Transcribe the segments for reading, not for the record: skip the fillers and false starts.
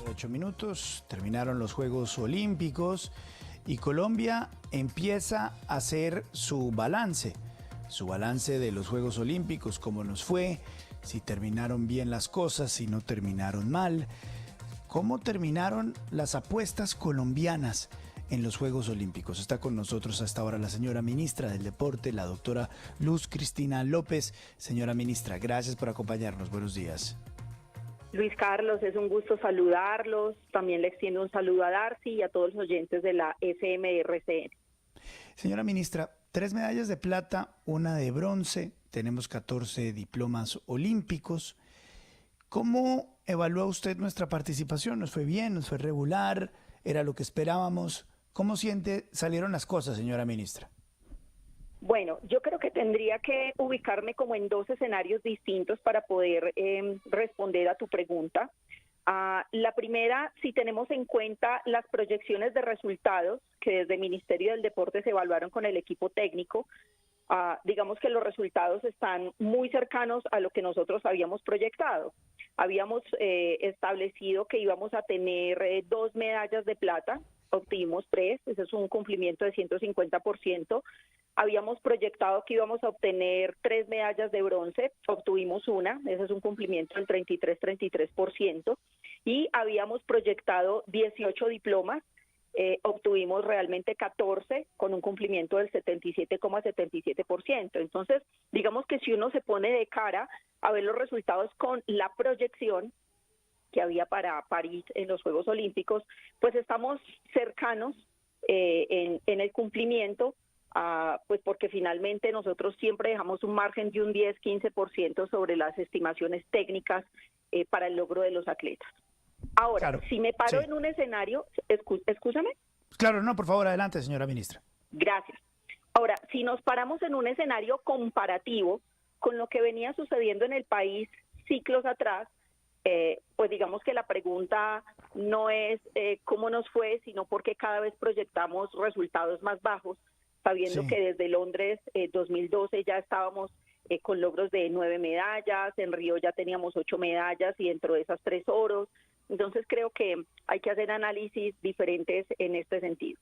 8 minutos, terminaron los Juegos Olímpicos y Colombia empieza a hacer su balance de los Juegos Olímpicos, cómo nos fue, si terminaron bien las cosas, si no terminaron mal, cómo terminaron las apuestas colombianas en los Juegos Olímpicos. Está con nosotros hasta ahora la señora ministra del Deporte, la doctora Luz Cristina López. Señora ministra, gracias por acompañarnos. Buenos días. Luis Carlos, es un gusto saludarlos. También le extiendo un saludo a Darcy y a todos los oyentes de la FM-RCN. Señora ministra, 3 medallas de plata, 1 de bronce, tenemos 14 diplomas olímpicos. ¿Cómo evalúa usted nuestra participación? ¿Nos fue bien? ¿Nos fue regular? ¿Era lo que esperábamos? ¿Cómo siente salieron las cosas, señora ministra? Bueno, yo creo que tendría que ubicarme como en 2 escenarios distintos para poder responder a tu pregunta. La primera, si tenemos en cuenta las proyecciones de resultados que desde el Ministerio del Deporte se evaluaron con el equipo técnico, digamos que los resultados están muy cercanos a lo que nosotros habíamos proyectado. Habíamos establecido que íbamos a tener 2 medallas de plata, obtuvimos 3, ese es un cumplimiento de 150%. Habíamos proyectado que íbamos a obtener 3 medallas de bronce, obtuvimos 1, ese es un cumplimiento del 33%. Y habíamos proyectado 18 diplomas, obtuvimos realmente 14 con un cumplimiento del 77,77%. Entonces, digamos que si uno se pone de cara a ver los resultados con la proyección que había para París en los Juegos Olímpicos, pues estamos cercanos en el cumplimiento, pues porque finalmente nosotros siempre dejamos un margen de un 10-15% sobre las estimaciones técnicas para el logro de los atletas. Ahora, claro, si me paro en un escenario, escúchame. Claro, no, por favor, adelante, señora ministra. Gracias. Ahora, si nos paramos en un escenario comparativo con lo que venía sucediendo en el país ciclos atrás, pues digamos que la pregunta no es cómo nos fue, sino porque cada vez proyectamos resultados más bajos, sabiendo que desde Londres 2012 ya estábamos con logros de 9 medallas, en Río ya teníamos 8 medallas y dentro de esas 3 oros. Entonces creo que hay que hacer análisis diferentes en este sentido.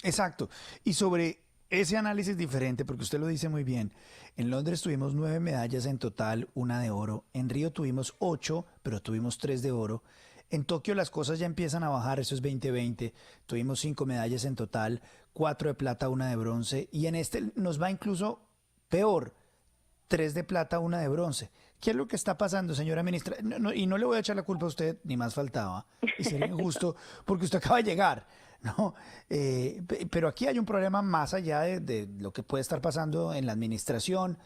Exacto. Y sobre ese análisis diferente, porque usted lo dice muy bien, en Londres tuvimos 9 medallas en total, 1 de oro. En Río tuvimos 8, pero tuvimos 3 de oro. En Tokio las cosas ya empiezan a bajar, eso es 2020. Tuvimos 5 medallas en total, 4 de plata, 1 de bronce. Y en este nos va incluso peor, 3 de plata, 1 de bronce. ¿Qué es lo que está pasando, señora ministra? Y no le voy a echar la culpa a usted, ni más faltaba, y sería injusto, porque usted acaba de llegar, ¿no? Pero aquí hay un problema más allá de lo que puede estar pasando en la administración.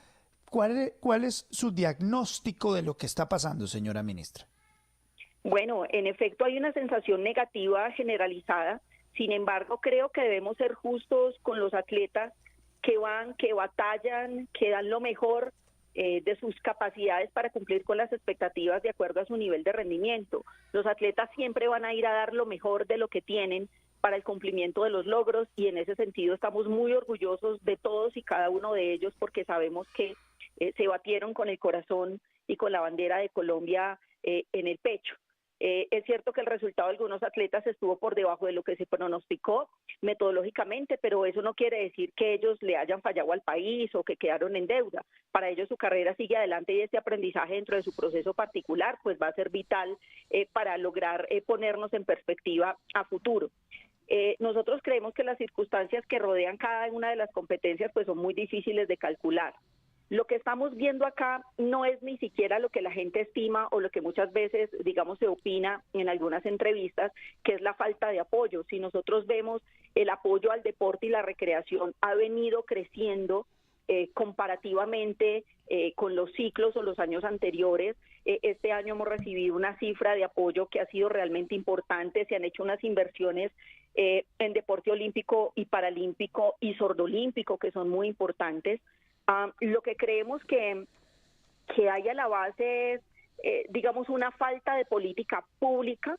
¿Cuál es su diagnóstico de lo que está pasando, señora ministra? Bueno, en efecto hay una sensación negativa generalizada. Sin embargo, creo que debemos ser justos con los atletas que van, que batallan, que dan lo mejor de sus capacidades para cumplir con las expectativas de acuerdo a su nivel de rendimiento. Los atletas siempre van a ir a dar lo mejor de lo que tienen para el cumplimiento de los logros y en ese sentido estamos muy orgullosos de todos y cada uno de ellos porque sabemos que se batieron con el corazón y con la bandera de Colombia en el pecho. Es cierto que el resultado de algunos atletas estuvo por debajo de lo que se pronosticó metodológicamente, pero eso no quiere decir que ellos le hayan fallado al país o que quedaron en deuda. Para ellos su carrera sigue adelante y este aprendizaje dentro de su proceso particular pues va a ser vital para lograr ponernos en perspectiva a futuro. Nosotros creemos que las circunstancias que rodean cada una de las competencias pues son muy difíciles de calcular. Lo que estamos viendo acá no es ni siquiera lo que la gente estima o lo que muchas veces, digamos, se opina en algunas entrevistas, que es la falta de apoyo. Si nosotros vemos el apoyo al deporte y la recreación ha venido creciendo comparativamente con los ciclos o los años anteriores. Este año hemos recibido una cifra de apoyo que ha sido realmente importante. Se han hecho unas inversiones en deporte olímpico y paralímpico y sordolímpico que son muy importantes. Lo que creemos que hay a la base es, digamos, una falta de política pública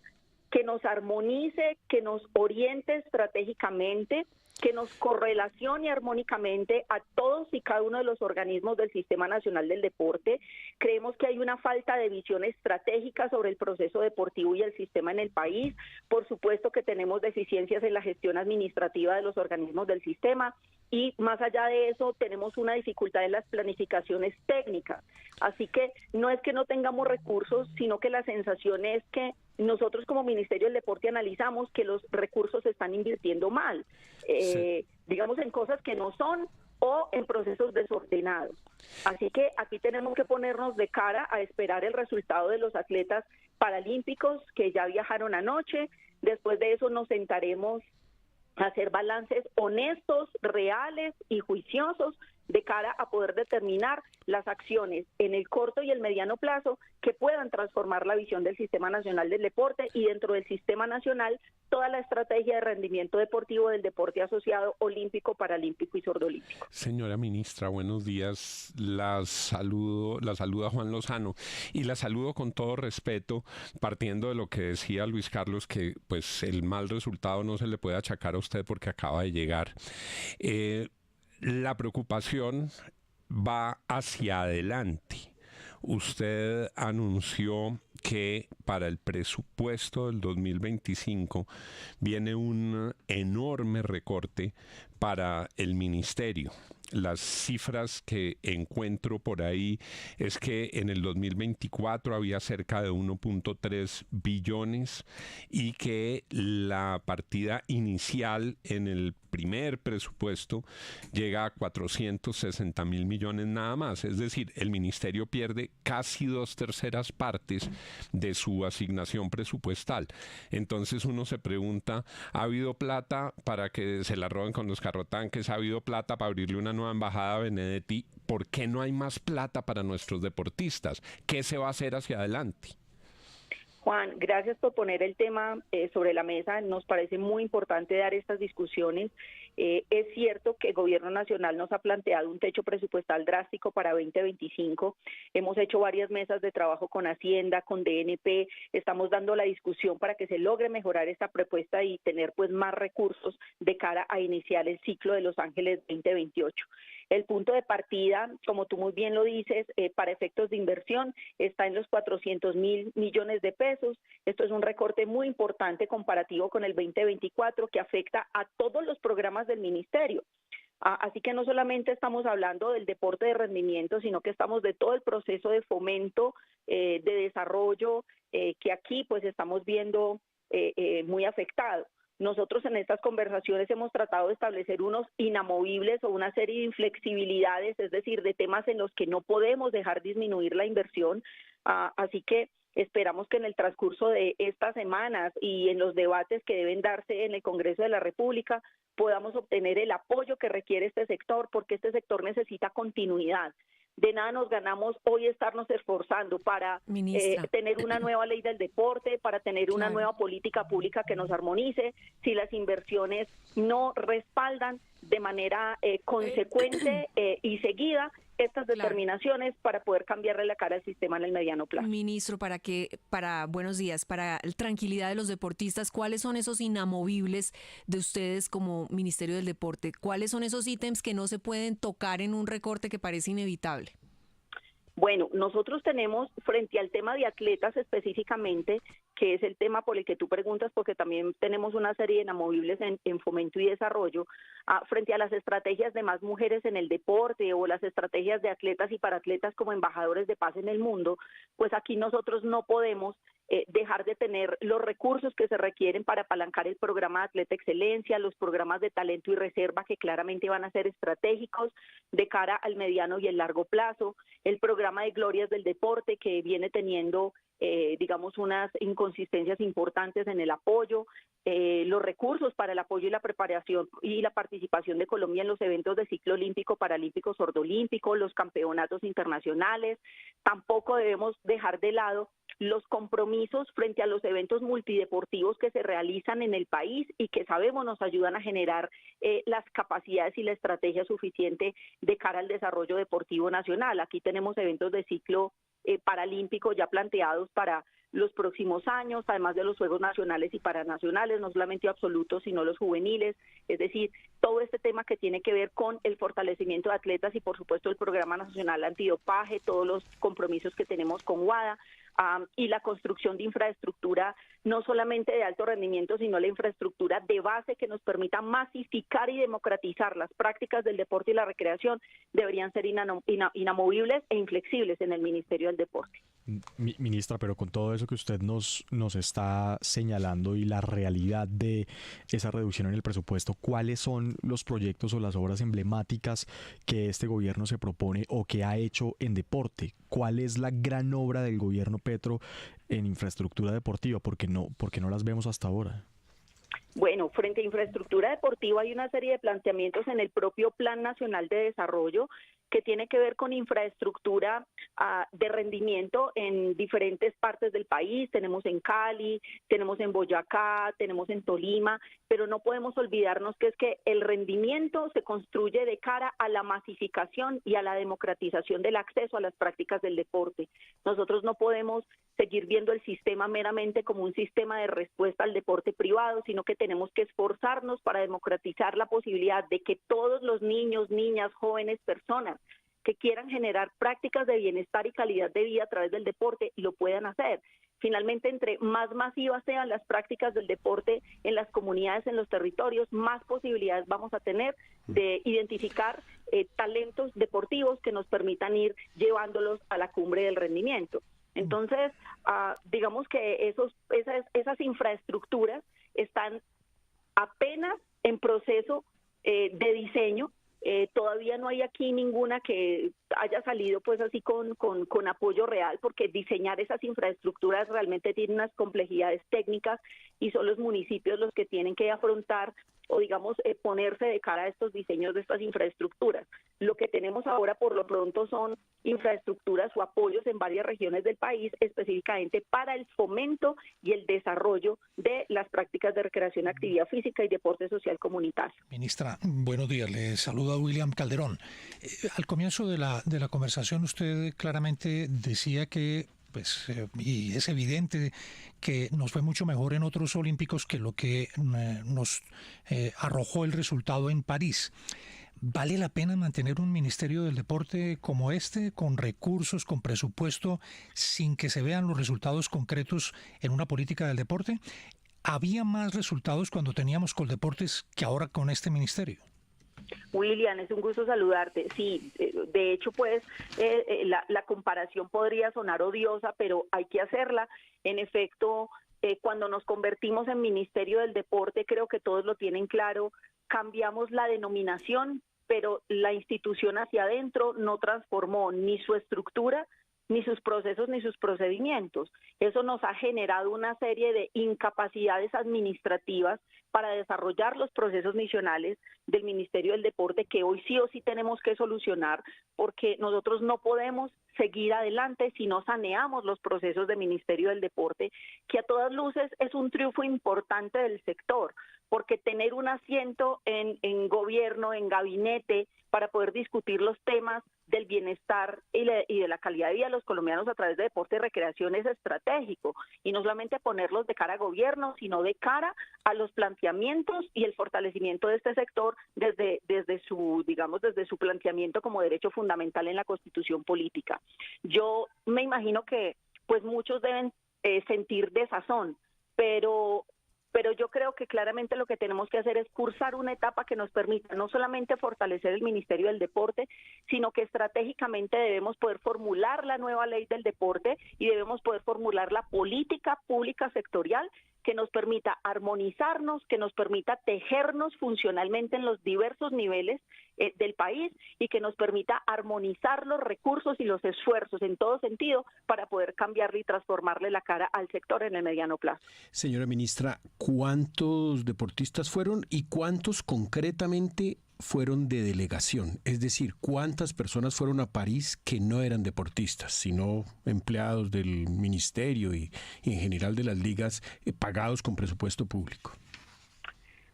que nos armonice, que nos oriente estratégicamente, que nos correlacione armónicamente a todos y cada uno de los organismos del Sistema Nacional del Deporte. Creemos que hay una falta de visión estratégica sobre el proceso deportivo y el sistema en el país. Por supuesto que tenemos deficiencias en la gestión administrativa de los organismos del sistema y más allá de eso tenemos una dificultad en las planificaciones técnicas. Así que no es que no tengamos recursos, sino que la sensación es que nosotros como Ministerio del Deporte analizamos que los recursos se están invirtiendo mal, digamos en cosas que no son o en procesos desordenados. Así que aquí tenemos que ponernos de cara a esperar el resultado de los atletas paralímpicos que ya viajaron anoche. Después de eso nos sentaremos a hacer balances honestos, reales y juiciosos de cara a poder determinar las acciones en el corto y el mediano plazo que puedan transformar la visión del Sistema Nacional del Deporte y dentro del Sistema Nacional toda la estrategia de rendimiento deportivo del deporte asociado olímpico, paralímpico y sordolímpico. Señora ministra, buenos días. La saluda Juan Lozano y la saludo con todo respeto, partiendo de lo que decía Luis Carlos, que pues el mal resultado no se le puede achacar a usted porque acaba de llegar. La preocupación va hacia adelante. Usted anunció que para el presupuesto del 2025 viene un enorme recorte para el ministerio. Las cifras que encuentro por ahí es que en el 2024 había cerca de 1.3 billones y que la partida inicial en el primer presupuesto llega a 460.000 millones nada más. Es decir, el ministerio pierde casi 2/3 partes de su asignación presupuestal. Entonces uno se pregunta, ¿ha habido plata para que se la roben con los carrotanques? ¿Ha habido plata para abrirle una nueva embajada a Benedetti? ¿Por qué no hay más plata para nuestros deportistas? ¿Qué se va a hacer hacia adelante? Juan, gracias por poner el tema sobre la mesa. Nos parece muy importante dar estas discusiones. Es cierto que el Gobierno Nacional nos ha planteado un techo presupuestal drástico para 2025. Hemos hecho varias mesas de trabajo con Hacienda, con DNP. Estamos dando la discusión para que se logre mejorar esta propuesta y tener pues más recursos de cara a iniciar el ciclo de Los Ángeles 2028. El punto de partida, como tú muy bien lo dices, para efectos de inversión está en los 400.000 millones de pesos. Esto es un recorte muy importante comparativo con el 2024 que afecta a todos los programas del ministerio. Así que no solamente estamos hablando del deporte de rendimiento, sino que estamos de todo el proceso de fomento, de desarrollo, que aquí pues estamos viendo muy afectado. Nosotros en estas conversaciones hemos tratado de establecer unos inamovibles o una serie de inflexibilidades, es decir, de temas en los que no podemos dejar disminuir la inversión. Así que esperamos que en el transcurso de estas semanas y en los debates que deben darse en el Congreso de la República podamos obtener el apoyo que requiere este sector, porque este sector necesita continuidad. De nada nos ganamos hoy estarnos esforzando para tener una nueva ley del deporte, para tener una nueva política pública que nos armonice, si las inversiones no respaldan de manera consecuente y seguida estas determinaciones para poder cambiarle la cara al sistema en el mediano plazo. Ministro, buenos días, para la tranquilidad de los deportistas, ¿cuáles son esos inamovibles de ustedes como Ministerio del Deporte? ¿Cuáles son esos ítems que no se pueden tocar en un recorte que parece inevitable? Bueno, nosotros tenemos frente al tema de atletas específicamente, que es el tema por el que tú preguntas, porque también tenemos una serie de inamovibles en fomento y desarrollo, frente a las estrategias de más mujeres en el deporte o las estrategias de atletas y paratletas como embajadores de paz en el mundo, pues aquí nosotros no podemos dejar de tener los recursos que se requieren para apalancar el programa de Atleta Excelencia, los programas de talento y reserva que claramente van a ser estratégicos de cara al mediano y el largo plazo, el programa de Glorias del Deporte que viene teniendo digamos unas inconsistencias importantes en el apoyo, los recursos para el apoyo y la preparación y la participación de Colombia en los eventos de ciclo olímpico, paralímpico, sordolímpico, los campeonatos internacionales. Tampoco debemos dejar de lado los compromisos frente a los eventos multideportivos que se realizan en el país y que sabemos nos ayudan a generar las capacidades y la estrategia suficiente de cara al desarrollo deportivo nacional. Aquí tenemos eventos de ciclo paralímpico ya planteados para los próximos años, además de los Juegos Nacionales y Paranacionales, no solamente absolutos, sino los juveniles, es decir, todo este tema que tiene que ver con el fortalecimiento de atletas y por supuesto el Programa Nacional Antidopaje, todos los compromisos que tenemos con WADA, y la construcción de infraestructura, no solamente de alto rendimiento, sino la infraestructura de base que nos permita masificar y democratizar las prácticas del deporte y la recreación, deberían ser inamovibles e inflexibles en el Ministerio del Deporte. Ministra, pero con todo eso que usted nos está señalando y la realidad de esa reducción en el presupuesto, ¿cuáles son los proyectos o las obras emblemáticas que este gobierno se propone o que ha hecho en deporte? ¿Cuál es la gran obra del gobierno Petro en infraestructura deportiva? ¿Por qué no las vemos hasta ahora? Bueno, frente a infraestructura deportiva hay una serie de planteamientos en el propio Plan Nacional de Desarrollo que tiene que ver con infraestructura de rendimiento en diferentes partes del país. Tenemos en Cali, tenemos en Boyacá, tenemos en Tolima, pero no podemos olvidarnos que es que el rendimiento se construye de cara a la masificación y a la democratización del acceso a las prácticas del deporte. Nosotros no podemos seguir viendo el sistema meramente como un sistema de respuesta al deporte privado, sino que tenemos que esforzarnos para democratizar la posibilidad de que todos los niños, niñas, jóvenes, personas que quieran generar prácticas de bienestar y calidad de vida a través del deporte lo puedan hacer. Finalmente, entre más masivas sean las prácticas del deporte en las comunidades, en los territorios, más posibilidades vamos a tener de identificar talentos deportivos que nos permitan ir llevándolos a la cumbre del rendimiento. Entonces, digamos que esas infraestructuras están apenas en proceso de diseño. Todavía no hay aquí ninguna que haya salido pues así con apoyo real, porque diseñar esas infraestructuras realmente tiene unas complejidades técnicas y son los municipios los que tienen que afrontar o digamos ponerse de cara a estos diseños de estas infraestructuras. Lo que tenemos ahora por lo pronto son infraestructuras o apoyos en varias regiones del país específicamente para el fomento y el desarrollo de las prácticas de recreación, actividad física y deporte social comunitario. Ministra, buenos días, le saluda William Calderón. Al comienzo de la conversación usted claramente decía que y es evidente que nos fue mucho mejor en otros olímpicos que lo que nos arrojó el resultado en París. ¿Vale la pena mantener un Ministerio del Deporte como este, con recursos, con presupuesto, sin que se vean los resultados concretos en una política del deporte? ¿Había más resultados cuando teníamos Coldeportes que ahora con este ministerio? William, es un gusto saludarte. Sí, de hecho, pues la comparación podría sonar odiosa, pero hay que hacerla. En efecto, cuando nos convertimos en Ministerio del Deporte, creo que todos lo tienen claro, cambiamos la denominación, pero la institución hacia adentro no transformó ni su estructura, ni sus procesos, ni sus procedimientos. Eso nos ha generado una serie de incapacidades administrativas para desarrollar los procesos misionales del Ministerio del Deporte que hoy sí o sí tenemos que solucionar, porque nosotros no podemos seguir adelante si no saneamos los procesos del Ministerio del Deporte, que a todas luces es un triunfo importante del sector, porque tener un asiento en gobierno, en gabinete, para poder discutir los temas del bienestar y de la calidad de vida de los colombianos a través de deporte y recreación es estratégico, y no solamente ponerlos de cara a gobierno, sino de cara a los planteamientos y el fortalecimiento de este sector desde su planteamiento como derecho fundamental en la Constitución política. Yo me imagino que pues muchos deben sentir desazón, pero yo creo que claramente lo que tenemos que hacer es cursar una etapa que nos permita no solamente fortalecer el Ministerio del Deporte, sino que estratégicamente debemos poder formular la nueva ley del deporte y debemos poder formular la política pública sectorial que nos permita armonizarnos, que nos permita tejernos funcionalmente en los diversos niveles del país y que nos permita armonizar los recursos y los esfuerzos en todo sentido para poder cambiarle y transformarle la cara al sector en el mediano plazo. Señora ministra, ¿cuántos deportistas fueron y cuántos concretamente fueron de delegación? Es decir, ¿cuántas personas fueron a París que no eran deportistas, sino empleados del ministerio y en general de las ligas pagados con presupuesto público?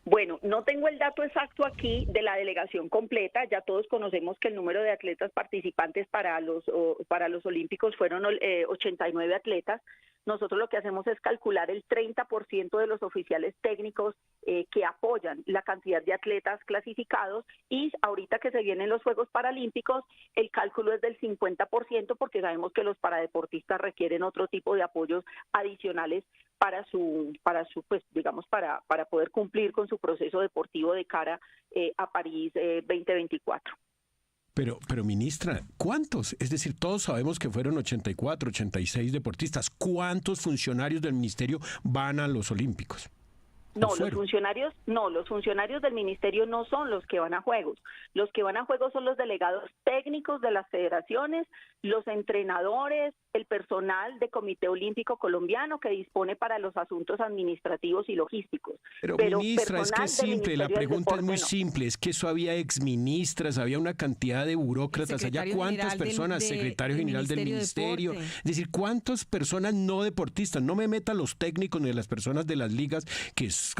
Bueno, no tengo el dato exacto aquí de la delegación completa. Ya todos conocemos que el número de atletas participantes para los Olímpicos fueron 89 atletas. nosotros lo que hacemos es calcular el 30% de los oficiales técnicos que apoyan la cantidad de atletas clasificados, y ahorita que se vienen los Juegos Paralímpicos, el cálculo es del 50%, porque sabemos que los paradeportistas requieren otro tipo de apoyos adicionales para pues digamos para poder cumplir con su proceso deportivo de cara a París 2024. Pero ministra, ¿cuántos? Es decir, todos sabemos que fueron 84, 86 deportistas. ¿Cuántos funcionarios del ministerio van a los Olímpicos? No, los funcionarios del ministerio no son los que van a Juegos. Los que van a Juegos son los delegados técnicos de las federaciones, los entrenadores, el personal de Comité Olímpico Colombiano que dispone para los asuntos administrativos y logísticos. Pero ministra, es que es simple, la pregunta es muy simple, es que eso había exministras, había una cantidad de burócratas allá, ¿cuántas personas? Secretario general del ministerio, es decir, ¿cuántas personas no deportistas? No me meta los técnicos ni las personas de las ligas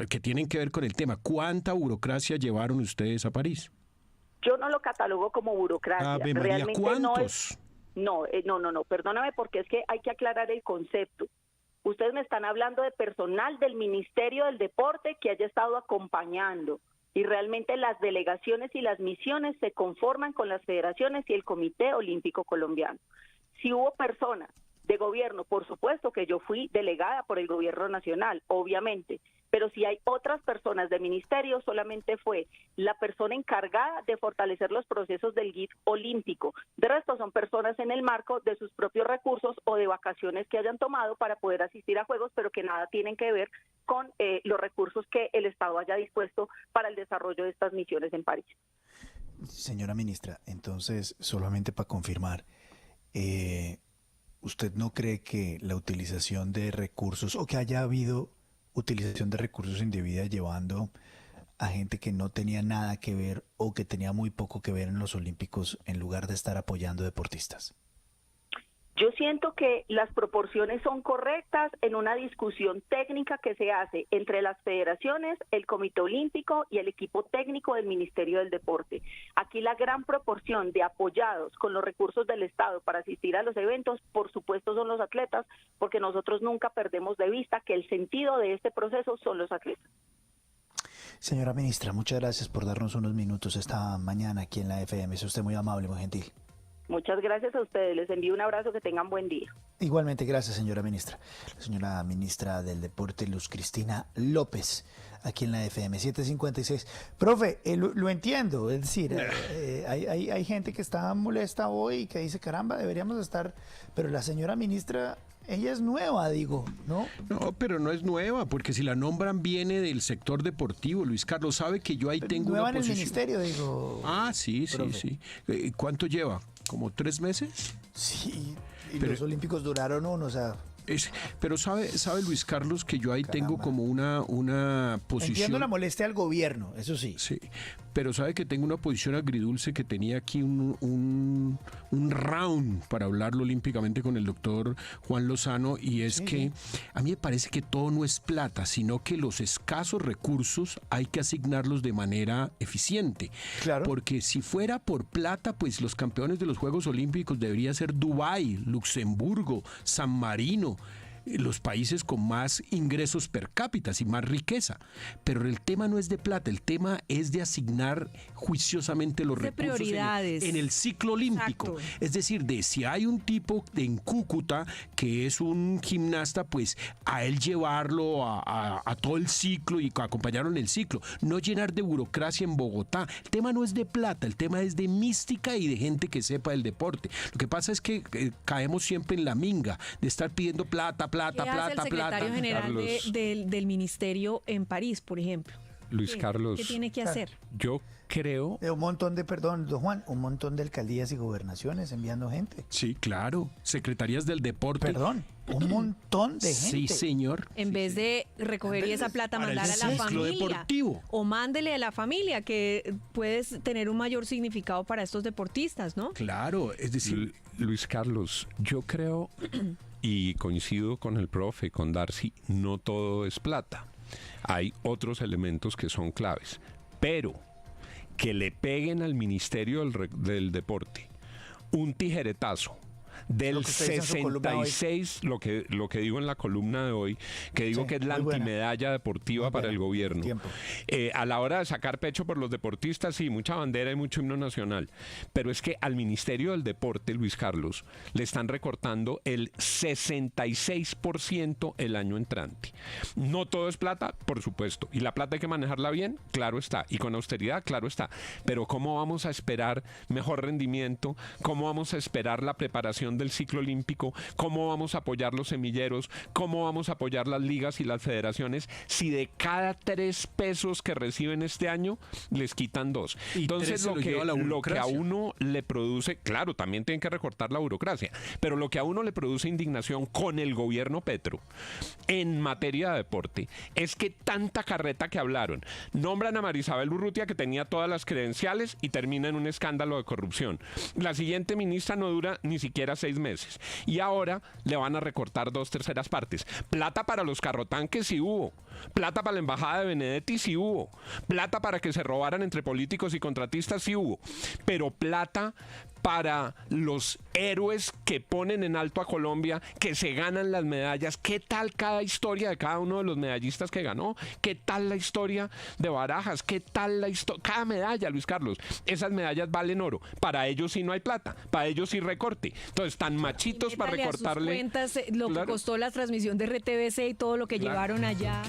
que tienen que ver con el tema. ¿Cuánta burocracia llevaron ustedes a París? Yo no lo catalogo como burocracia. Ave María, realmente ¿cuántos? No, perdóname, porque es que hay que aclarar el concepto. Ustedes me están hablando de personal del Ministerio del Deporte que haya estado acompañando, y realmente las delegaciones y las misiones se conforman con las federaciones y el Comité Olímpico Colombiano. Si hubo personas de gobierno, por supuesto que yo fui delegada por el gobierno nacional, obviamente, pero si hay otras personas del ministerio, solamente fue la persona encargada de fortalecer los procesos del GIF olímpico. De resto son personas en el marco de sus propios recursos o de vacaciones que hayan tomado para poder asistir a Juegos, pero que nada tienen que ver con los recursos que el Estado haya dispuesto para el desarrollo de estas misiones en París. Señora ministra, entonces, solamente para confirmar, ¿usted no cree que la utilización de recursos, o que haya habido utilización de recursos indebida llevando a gente que no tenía nada que ver o que tenía muy poco que ver en los Olímpicos, en lugar de estar apoyando deportistas? Yo siento que las proporciones son correctas en una discusión técnica que se hace entre las federaciones, el Comité Olímpico y el equipo técnico del Ministerio del Deporte. Aquí la gran proporción de apoyados con los recursos del Estado para asistir a los eventos, por supuesto, son los atletas, porque nosotros nunca perdemos de vista que el sentido de este proceso son los atletas. Señora ministra, muchas gracias por darnos unos minutos esta mañana aquí en la FM. Es usted muy amable, muy gentil. Muchas gracias a ustedes, les envío un abrazo, que tengan buen día. Igualmente, gracias, señora ministra. La señora ministra del Deporte, Luz Cristina López, aquí en la FM 756. Profe, lo entiendo, es decir, hay gente que está molesta hoy y que dice, caramba, deberíamos estar, pero la señora ministra, ella es nueva, digo, ¿no? No, pero no es nueva, porque si la nombran viene del sector deportivo. Luis Carlos, sabe que yo ahí tengo nueva una en posición. el ministerio, digo. Ah, sí, profe. sí. ¿Cuánto lleva? ¿Como 3 meses? Sí, y Pero los Olímpicos duraron uno, o sea... Pero sabe Luis Carlos que yo ahí tengo como una posición. Entiendo la molestia al gobierno, eso sí. Sí, pero sabe que tengo una posición agridulce, que tenía aquí un round para hablarlo olímpicamente con el doctor Juan Lozano, y es que a mí me parece que todo no es plata, sino que los escasos recursos hay que asignarlos de manera eficiente. Claro. Porque si fuera por plata, pues los campeones de los Juegos Olímpicos debería ser Dubái, Luxemburgo, San Marino, los países con más ingresos per cápita y más riqueza. Pero el tema no es de plata, el tema es de asignar juiciosamente los recursos prioridades. En el ciclo olímpico. Exacto. Es decir, de si hay un tipo en Cúcuta que es un gimnasta, pues a él llevarlo a todo el ciclo y acompañarlo en el ciclo. No llenar de burocracia en Bogotá. El tema no es de plata, el tema es de mística y de gente que sepa del deporte. Lo que pasa es que caemos siempre en la minga de estar pidiendo plata. ¿Qué hace el secretario general Carlos, del ministerio en París, por ejemplo? Luis Carlos, ¿Qué tiene que hacer? yo creo... Un montón de, perdón, don Juan, un montón de alcaldías y gobernaciones enviando gente. Sí, claro. Secretarías del deporte. Perdón, un montón de gente. Sí, señor. En vez de recoger esa plata, Para el mandar a la ciclo familia. deportivo. O mándele a la familia, que puede tener un mayor significado para estos deportistas, ¿no? Claro, es decir... Luis Carlos, yo creo y coincido con el profe, con Darcy, no todo es plata. Hay otros elementos que son claves, pero que le peguen al Ministerio del Deporte un tijeretazo del Lo que usted dice en su columna hoy. 66, lo que digo en la columna de hoy, que digo Sí, que es la muy buena. antimedalla deportiva Muy para buena. el gobierno. Tiempo. A la hora de sacar pecho por los deportistas, sí, mucha bandera y mucho himno nacional, pero es que al Ministerio del Deporte, Luis Carlos, le están recortando el 66% el año entrante. No todo es plata, por supuesto, y la plata hay que manejarla bien, claro está, y con austeridad, claro está, pero ¿cómo vamos a esperar mejor rendimiento? ¿Cómo vamos a esperar la preparación del ciclo olímpico? ¿Cómo vamos a apoyar los semilleros? ¿Cómo vamos a apoyar las ligas y las federaciones si de cada 3 pesos que reciben este año les quitan 2? Y Entonces 3 se lo lleva la lo que a burocracia. uno le produce, claro, también tienen que recortar la burocracia, pero lo que a uno le produce indignación con el gobierno Petro en materia de deporte es que tanta carreta que hablaron, nombran a Marisabel Urrutia, que tenía todas las credenciales, y termina en un escándalo de corrupción. La siguiente ministra no dura ni siquiera 6 meses y ahora le van a recortar 2/3 partes. Plata para los carrotanques sí hubo, plata para la embajada de Benedetti sí hubo, plata para que se robaran entre políticos y contratistas sí hubo, pero plata para los héroes que ponen en alto a Colombia, que se ganan las medallas. ¿Qué tal cada historia de cada uno de los medallistas que ganó? ¿Qué tal la historia de Barajas? ¿Qué tal la historia? Cada medalla, Luis Carlos, esas medallas valen oro. Para ellos sí no hay plata, para ellos sí recorte. Entonces, tan machitos para Métale a sus recortarle. cuentas lo que Claro. costó la transmisión de RTBC y todo lo que Claro. llevaron allá.